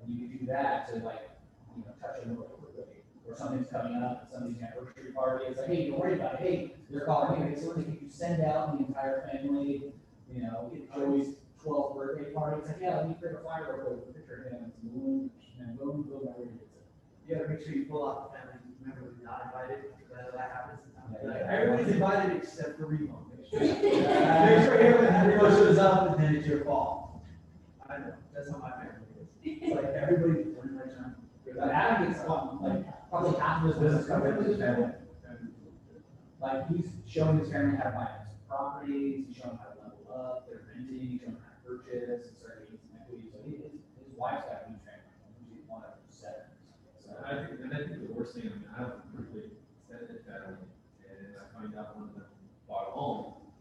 And you can do that to touch them really quickly. Or something's coming up, somebody's anniversary party, it's like, hey, don't worry about it, hey, they're calling me, so can you send out the entire family, get Joey's 12th birthday party, it's like, yeah, let me create a flyer real quick with a picture of him, and boom, everybody gets it. You gotta make sure you pull out the family member who's not invited, because that happens. Yeah. Like, everybody's invited except for Remo. Make sure everyone shows up, and then it's your fault. I know, that's how my family is. It's like everybody, when they're trying. But Adam gets probably half of his business comes in with his family. Like, he's showing his family how to buy his properties, he's showing how to level up, they're renting, he's showing how to purchase, and start getting some equity. So his wife's got a huge family, she's one of seven. So I think the worst thing, I mean, I have a pretty extended family, and I find out one of them bought a home,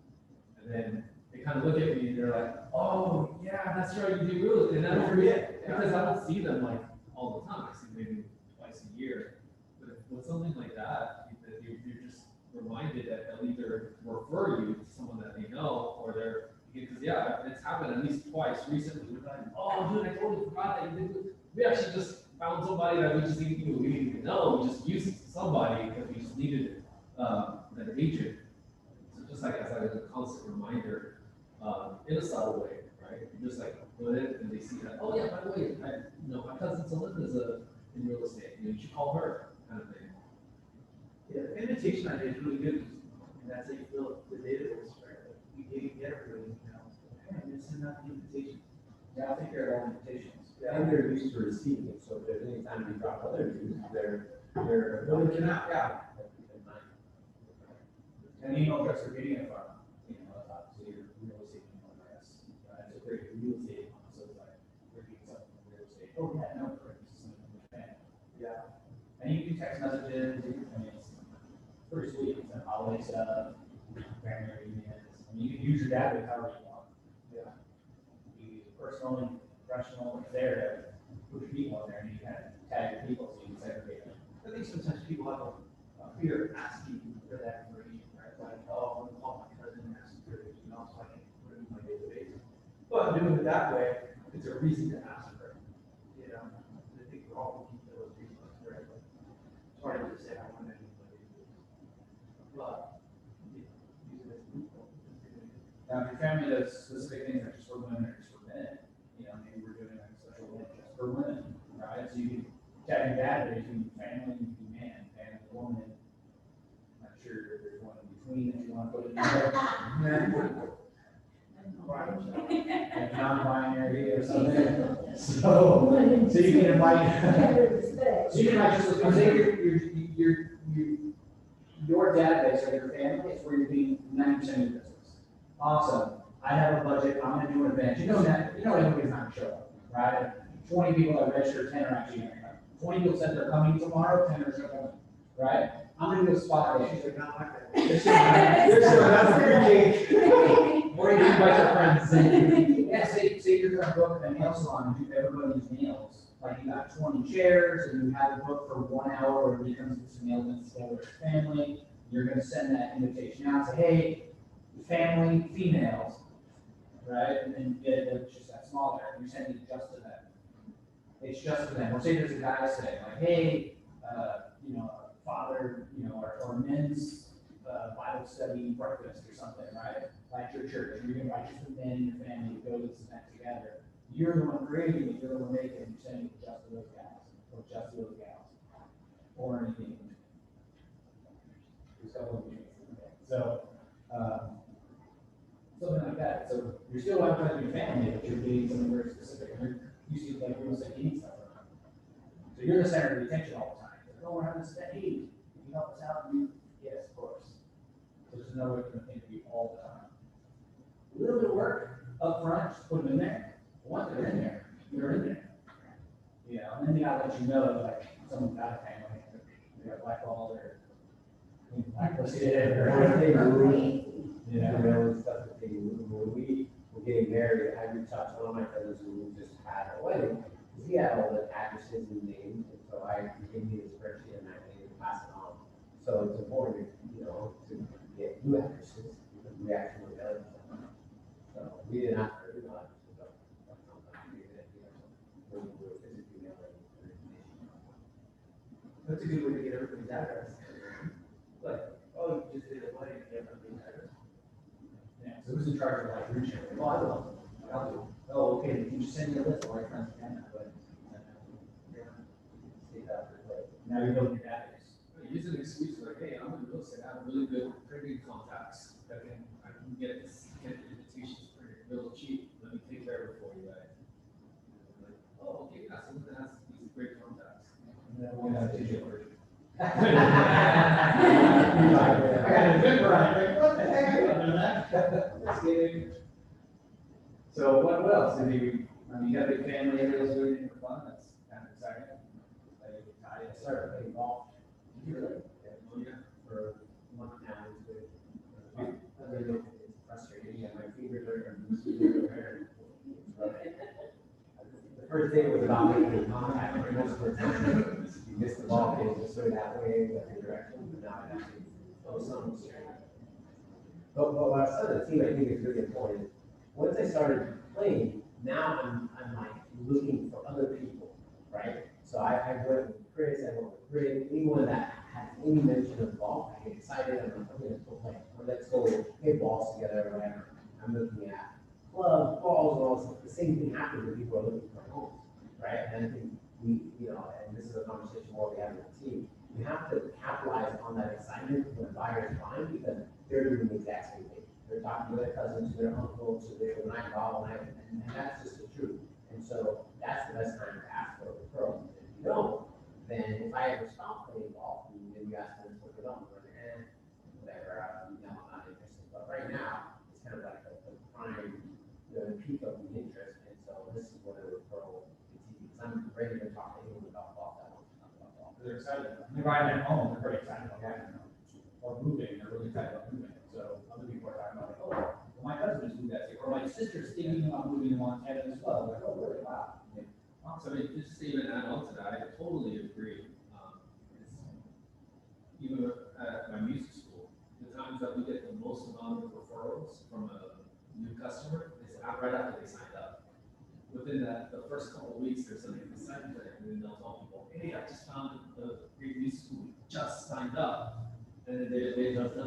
and then they kind of look at me and they're like, oh, yeah, that's right, you do real estate, and I don't forget, because I don't see them like all the time, I see maybe twice a year, but with something like that, you're just reminded that they'll either refer you to someone that they know, or they're, because yeah, it's happened at least twice recently, we're like, oh, dude, I totally forgot that you did, we actually just found somebody that we just didn't even know, we just used somebody because we just needed an agent. So just like as a constant reminder, in a subtle way, right? You just like put it and they see that, oh yeah, by the way, my cousin Celinda's in real estate, you should call her, kind of thing. Yeah, the invitation idea is really good, and that's how you fill up the database, right? Like, you get everybody, and it's enough invitation. yeah, I'll take care of all invitations. And they're used to receiving it, so if there's any time we drop other news, they're. Well, they cannot, yeah. And email address you're getting it from, that's obviously your real estate email address. It's a great real estate one, so it's like, we're getting something from real estate. Oh, yeah, no, this is something from the family. Yeah. And you can text messages, it's pretty sweet, it's a holiday stuff, family reunions. I mean, you can use your database however you want. Yeah. You use it personal and professional, it's there to put your people in there, and you kind of tag your people, so you can segregate them. I think sometimes people have a fear of asking for that information, right? Like, oh, I'm gonna call my cousin and ask for it, so I can put it in my database. But doing it that way, it's a reason to ask for it, I think we're all looking for those reasons, right? Like, it's hard to just say, I want to do my database. But, use it as a loophole. Now, if your family does specific things like just for women or just for men, maybe we're doing like a special event just for women, right? So you can tag your database, you can family, you can man, family, woman. Not sure if there's one in between that you want to put in there. Like non-binary or something. So you can invite. So you can invite just, say your database or your family is where you're doing 90% of your business. Awesome. I have a budget. I'm going to do an event. Everybody's not going to show up, right? 20 people that register, 10 are actually going to come. 20 people said they're coming tomorrow, 10 are showing up, right? I'm going to do a spot day. She's like, not my family. Or you can invite your friends. Yeah, say you're going to book a nail salon and do everybody's nails. Like you got 20 chairs and you have it booked for 1 hour where you can do some nails and together with your family. You're going to send that invitation out, say, hey, family, females, right? And then it's just that small there. You're sending it just to them. It's just for them. Or say there's a guy saying, like, hey, father, or men's Bible study breakfast or something, right? Like your church, you're going to invite just the men in your family to go to this event together. You're the one creating it, you're the one making it, you're sending it just to those guys, or just to those gals, or anything. So, something like that. So you're still advertising your family, but you're getting something very specific. You see, like, real estate needs stuff. So you're the center of the attention all the time. Like, oh, we're having this event. Hey, you help us out? And yes, of course. So just another way to interview all the time. A little bit of work up front, just put them in there. Once they're in there, you're in there. You know, and then they gotta let you know, like, someone's got a family, they got blackballed or blacklisted Or if they or. move, you Yeah. know, and stuff that they move. When we were getting married, I reached out to one of my cousins who just had a wedding. He had all the addresses and names, and so I gave me the spreadsheet and I made it pass it on. So it's important, you know, to get new addresses, because we actually got it. So we didn't ask for new addresses, but that's something we did, you know, when we were physically mailing information. That's a good way to get everybody's address. Like, oh, you just did a wedding, you have everybody's address. Yeah, so who's in charge of like reaching? Oh, I don't know. I'll do. Oh, okay, you just send me a list of all your friends can that, but. Now you're building your database. Use an excuse like, hey, I'm in real estate, I have really good printing contacts that I can get invitations printed real cheap, let me take care of it for you guys. Like, oh, okay, yeah, someone that has these great contacts. And then we'll have a digital version. I I got a good variety. What the heck? I don't know that. Just kidding. So what else? I mean, you got a big family, everybody's doing anything for fun, that's kind of exciting. I started playing golf. Did you really? Oh, yeah. For a month now. It's good. I really don't think it's frustrating. Yeah, my fingers are loose. The first day was about making contact. For most of the time, you miss the ball, it just sort of that way, that direction, but now it actually goes some straight. But what I said to the team, I think is really important. Once I started playing, now I'm like looking for other people, right? So I went with Chris, I went with Greg, anyone that has any mention of golf, I get excited, I'm like, okay, let's go play, or let's go hit balls together, or whatever. I'm looking at clubs, balls, and all this, the same thing happens when people are looking for homes, right? And I think we, you know, and this is a conversation more we have with the team, you have to capitalize on that excitement when a buyer is buying, because they're doing the exact same thing. They're talking to their cousins, to their uncles, to their night golf, and that's just the truth. And so that's the best time to ask for a referral. If you don't, then if I ever stop playing golf, and then you ask them to look it up, or whatever, no, I'm not interested. But right now, it's kind of like the prime, you know, the peak of the interest, and so this is what a referral is. Because I'm ready to talk to anyone about golf, I want to talk about golf. They're excited. They're buying their home, they're very excited about buying their home. Or moving, they're really excited about moving. So other people are talking about, like, oh, well, my cousin just moved that, or my sister's thinking about moving to Montana as well. Like, oh, really? Wow. Yeah. So I mean, just to even add on to that, I totally agree. Even at my music school, the times that we get the most amount of referrals from a new customer is right after they signed up. Within the first couple of weeks, there's something exciting, and then they'll tell people, hey, I just found the great music school, we just signed up. And then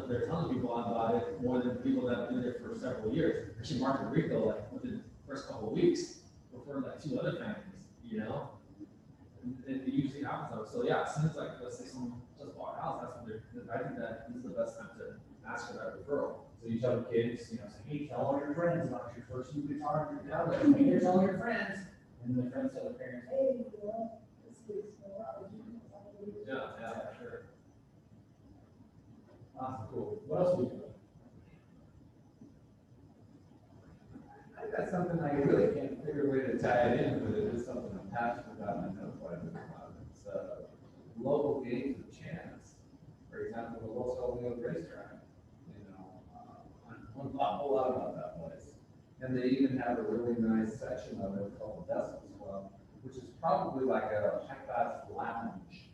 they're telling people about it more than people that have been there for several years. Actually, Marco Rico, like within the first couple of weeks, referred like 2 other families, you know? And it usually happens. So yeah, as soon as like, let's say someone just bought a house, that's when I think that this is the best time to ask for that referral. So you tell the kids, you know, say, hey, tell all your friends about your first new guitar in your town. Hey, here's all your friends. And then the friends tell their parents, hey, you know, this kid's Yeah, sure. Awesome, cool. What else we do? I got something I really can't figure a way to tie it in, but it is something I'm passionate about and I know quite a bit about. It's local games of chance. For example, the Los Alamitos racetrack. You know, I know a whole lot about that place. And they even have a really nice section of it called the Vessels Club, which is probably like a high-class lounge,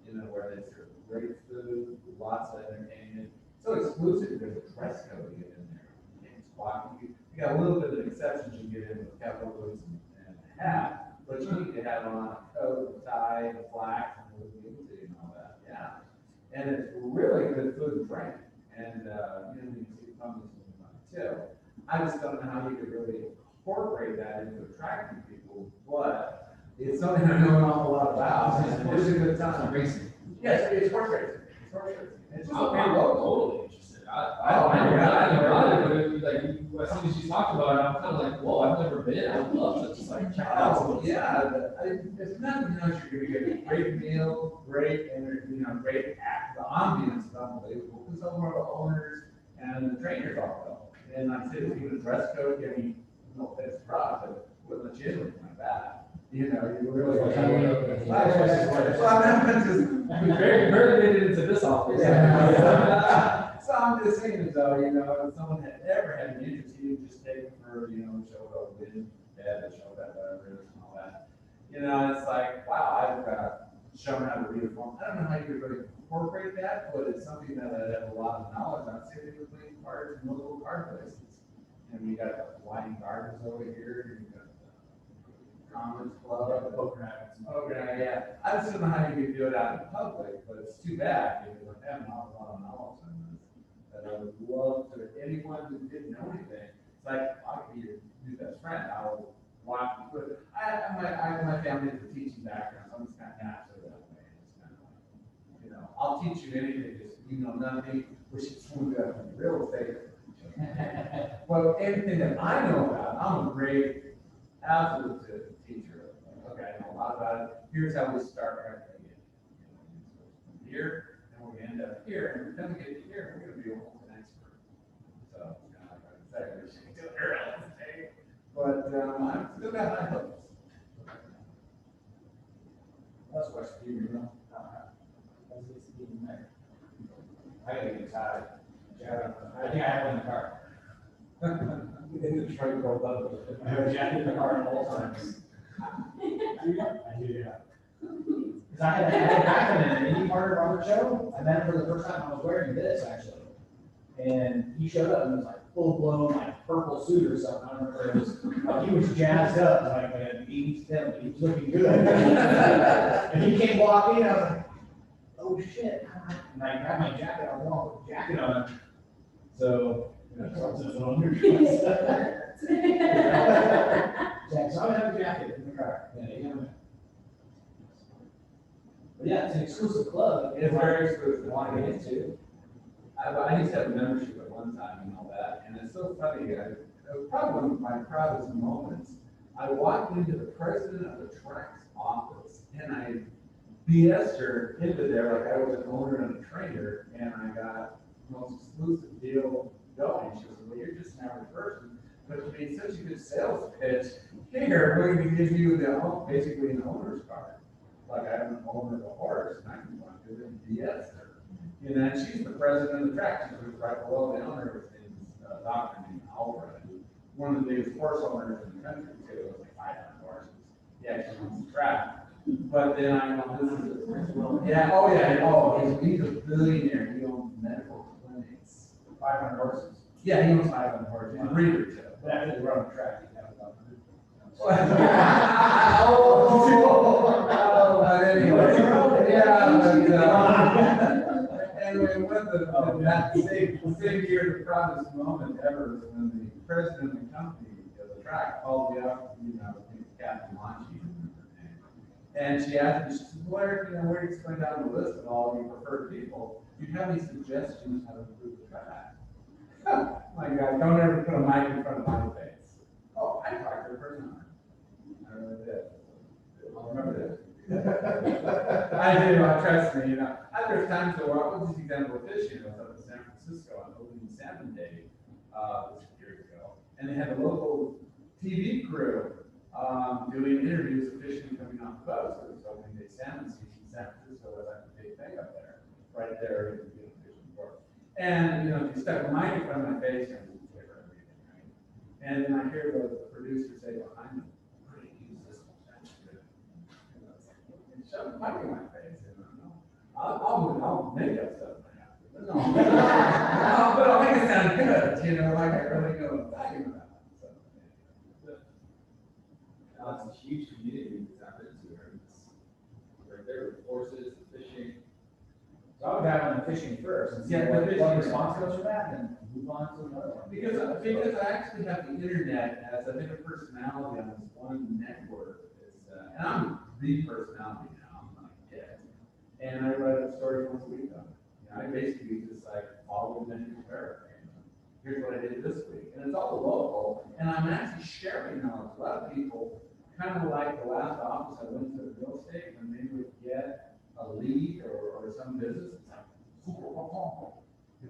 you know, where they serve great food, lots of entertainment. So exclusive, there's a dress code to get in there. You can't squat. You got a little bit of exceptions you get in with cowboy boots and a hat, but you need to have on a coat, a tie, a flax, and a little booty and all that. Yeah. And it's really good food and drink. And, you know, you can see pumpkins too. I just don't know how you could really incorporate that into attracting people, but it's something I know an awful lot about. And it's a good time. Racing. Yes, it's horse racing. It's horse racing. It's just a pretty I'm local. totally interested. I never got it, but like, as soon as you talked about it, I'm kind of like, whoa, I've never been. I'd love to just like check it out. Oh, yeah, it's nothing else. You're gonna get a great meal, great, and, you know, great the ambiance is unbelievable, because some of the owners and the trainers all go. And I said, if you would dress code, give me, no offense, Rob, but wouldn't let you in like that. You know, you really. Well, I'm just. Barely made it into this office. Yeah. So I'm just saying as though, you know, if someone had ever had an interest, you would just take it for, you know, show up, win, bed, show that, whatever, and all that. You know, it's like, wow, I've shown how to read a form. I don't know how you could really incorporate that, but it's something that I have a lot of knowledge on. Say they were playing cards in local card places. And we got the Flying Gardens over here, and you got the Commons Club. Okay, yeah. I just don't know how you could do it out in public, but it's too bad, because I have not a lot of knowledge on this. That I would love to, anyone who didn't know anything, it's like, I could be your new best friend, I'll walk you through it. My family has a teaching background, so I'm just kind of natural that way. It's kind of like, you know, I'll teach you anything, just, you know, nothing, which is smooth up in real estate. Well, anything that I know about, I'm a great, absolute teacher. Okay, I know a lot about it. Here's how we start everything. From here, and we're gonna end up here, and when we get to here, we're gonna be almost an expert. So, you know, like I said, we should do it else, okay? But, I've still got high hopes. That's West View, you know? I gotta get tired. I think I have one in the car. In the trunk rolled up. I have a jacket in the car at all times. I do, yeah. Because I had back in an indie part of our show. I met him for the first time. I was wearing this actually. And he showed up and was like full blown, like purple suit or something. I don't know if it was, he was jazzed up, like an 80s film. He was looking good. And he came walking in, I was like, oh shit. And I grabbed my jacket, I was with a jacket on. So, you know, something's on your Jack, so I have a jacket in the car. Yeah. But yeah, it's an exclusive club. It's very exclusive. Want to get into? I used to have a membership at one time and all that, and it's so funny, it was probably one of my proudest moments. I walked into the president of the track's office, and I BS'd her into there like I was an owner and a trainer, and I got the most exclusive deal going. She was, well, you're just an average person, but you made such a good sales pitch. Here, we're going to give you basically an owner's card. Like I'm an owner of a horse, and I can go to it and BS her. And then she's the president of the track. She was right below the owner. His name is Dr. named Alfred, one of the biggest horse owners in the country too. It was like 500 horses. He actually owns the track. But then I know this is he's a billionaire. He owns medical clinics. 500 horses. Yeah, he owns 500 horses. He's a breeder too. But after they run the track, you have about 100. Anyway, that same year, the proudest moment ever was when the president of the company of the track called me up, you know, Captain Monchi. And she asked me, she said, where do you going down the list of all your preferred people? Do you have any suggestions how to improve the track? My God, don't ever put a mic in front of my face. Oh, I talked to the person. I really did. I'll remember this. I do, trust me, you know. There's times where I was just example of fishing. I was up in San Francisco on Opening Salmon Day, this years ago. And they had a local TV crew doing interviews of fishermen coming off the boat. So it was Opening Day Salmon Season in San Francisco was like a big thing up there, right there in the fishing port. And, you know, if you stuck a mic in front of my face, I would clear everything, right? And then I hear the producer say behind me, "Great, use this one, that's good." And I was like, "Okay, shove a mic in my face." And I'll make up stuff. No, but I'll make it sound good, you know, like I really know what I'm talking about. So, It's a huge community that's out there too. It's right there with horses, fishing. So I would dive on the fishing first and see Yeah, the what fishing. response goes from that, and move on to another one. Because I actually have the internet as a bit of personality on this one network. And I'm the personality now, I'm not dead. And I write a story once a week on it. You know, I basically just like follow the paragraph. Here's what I did this week. And it's all local, and I'm actually sharing knowledge. A lot of people, kind of like the last office I went to real estate, when they would get a lead or some business, it's like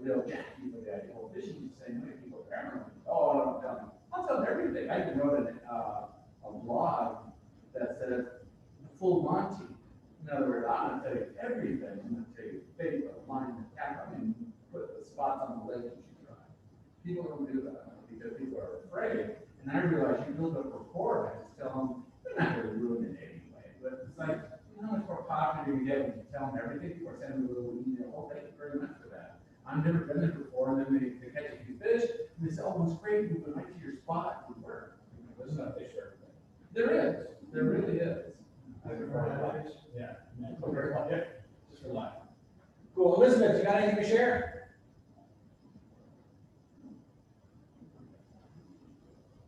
They'll jack you with that, well, fishing is the same way, people apparently, oh, I'll tell them everything, I even wrote a blog that says, full Monty. In other words, I'm gonna tell you everything, I'm gonna tell you, favorite line, the cap, I mean, put the spots on the lake that you try. People don't do that, because people are afraid, and I realize you build up rapport, I just tell them, they're not gonna ruin it anyway, but it's like, you know how much more popular you get when you tell them everything, or send them a little email, oh, thank you very much for that. I've never done it before, and then they catch a few fish, and they say, oh, it's great, we went right to your spot, we were. There's no fish for everything. There really is. Yeah. Just for life. Cool, Elizabeth, you got anything to share?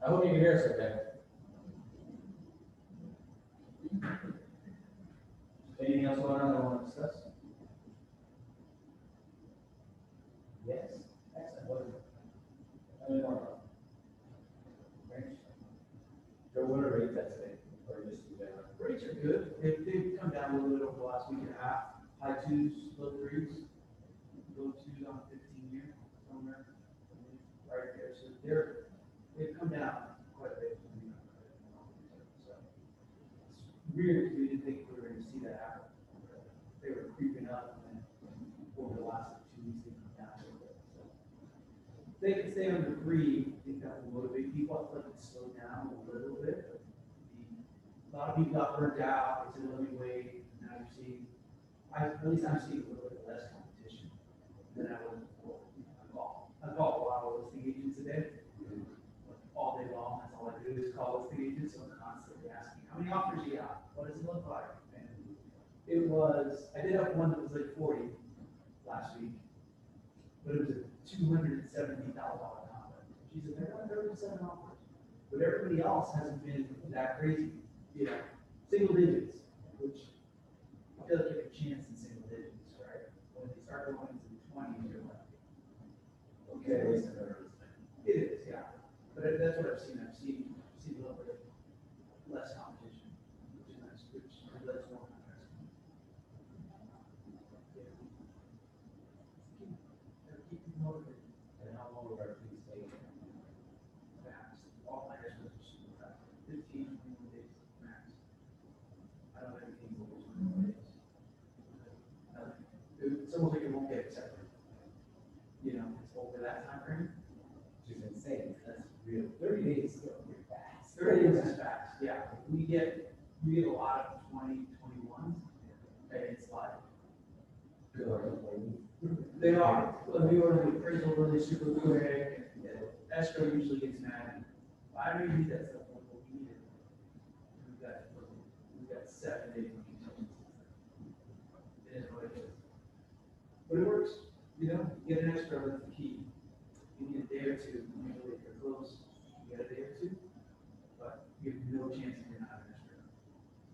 I hope you can hear us okay. Anything else going on that I want to discuss? Yes, excellent, what is it? Tell me more about it. Thanks. Joe, what are rates at today, or just in general? Rates are good. They've come down a little bit over the last week and a half. High twos, low threes. Low twos on 15-year, somewhere right there. So they've come down quite a bit. So it's weird because we didn't think we were going to see that happen. They were creeping up, and then over the last 2 weeks, they've come down a little bit. So if they can stay under 3, I think that will motivate people. I feel like it's slowed down a little bit. But a lot of people got burnt out. It's a living wage. Now you're seeing, at least I'm seeing a little bit less competition than I was before. I call a lot of listing agents today. All day long, that's all I do is call listing agents. So I'm constantly asking, how many offers you got? What does it look like? And I did have one that was like 40 last week, but it was a $270,000 contract. She said, they're not 37 offers. But everybody else hasn't been that crazy. You know, single digits, which I feel like you have a chance in single digits, right? When they start going into the 20s, you're like, okay, it is, yeah. But that's what I've seen. I've seen a little bit less competition, which is nice, which lets more contracts. Keep people motivated. And how long will our fees stay? Max. All my guys are super fast. 15, 21 days max. I don't have anything over 21 days. It's almost like it won't get accepted. You know, it's over that time frame. Which is insane, that's real. 30 days is still pretty fast. 30 days is fast, yeah. We get a lot of 20, 21s, and it's like, Good luck with what they are, we order the appraisal really super quick, and escrow usually gets mad. I don't even need that stuff, like, what we need it. We've got 7 days of contingency. It is what it is. But it works, you know, you get an escrow, that's the key. You need a day or two, usually if you're close, you get a day or two, but you have no chance of getting out of an escrow.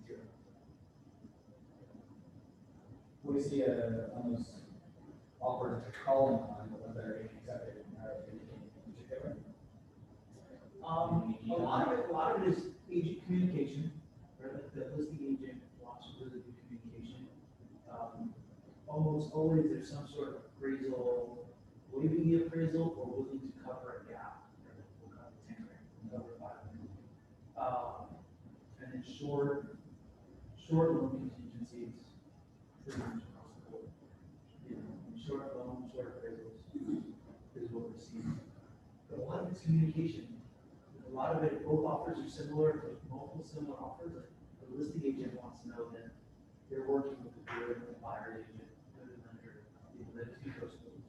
Zero. we see on those offers to calling on, the ones that are getting accepted, are indicating particular. A lot of it is agent communication, right? Like the listing agent wants really good communication. Almost always there's some sort of appraisal, waiving the appraisal or willing to cover a gap. Right? We'll cover 10 grand, we'll cover 5 grand. And then short loan contingencies, pretty much across the board. You know, short loans, short appraisals is what we're seeing. But a lot of it's communication. A lot of it, both offers are similar, there's multiple similar offers. Like the listing agent wants to know that they're working with a good buyer agent, good lender, that is trustworthy.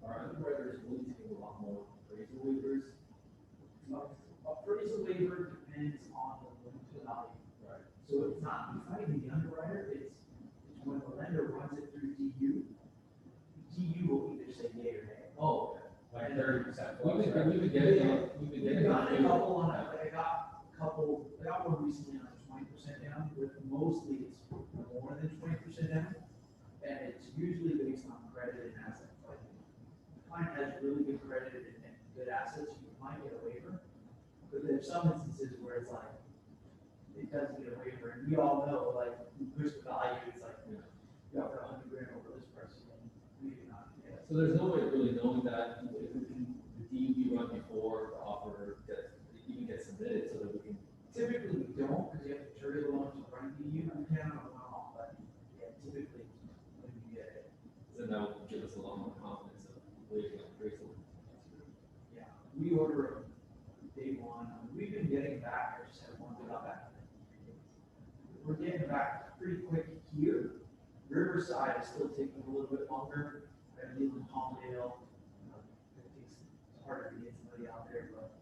Our underwriters will take a lot more appraisal waivers. Appraisal waiver depends on the loan to value. Right. So it's not even the underwriter, it's when the lender runs it through DU, DU will either say yea or nay. Oh, like 30%. We've been getting, I got a couple on it, like I got one recently on 20% down, but mostly it's more than 20% down. And it's usually based on credit and asset. Like, the client has really good credit and good assets, you might get a waiver. But there's some instances where it's like, it doesn't get a waiver, and we all know, like, we push the value, it's like, you offer 100 grand over this person, and we can So there's no way of really knowing that if we can, the DUB run before the offer gets, even gets submitted, so that we can. Typically, we don't, because you have to trigger the loan to run the you can on one off, but yeah, typically, when you get it, Then that will give us a lot more confidence of waiving appraisal. yeah, we order them day one, we've been getting back, I just had one that got back. We're getting back pretty quick here. Riverside is still taking a little bit longer. I live in Palmdale. It's harder to get somebody out there, but,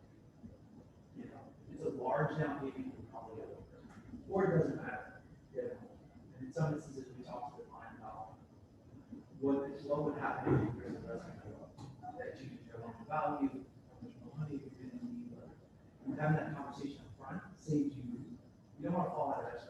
you know, it's a large down payment, you can probably get over. Or it doesn't matter, you know. And in some instances, we talk to the client about what would happen if your appraisal doesn't go up. That changes your loan value, how much more money you're gonna need, but having that conversation up front saves you, you don't wanna fall out of that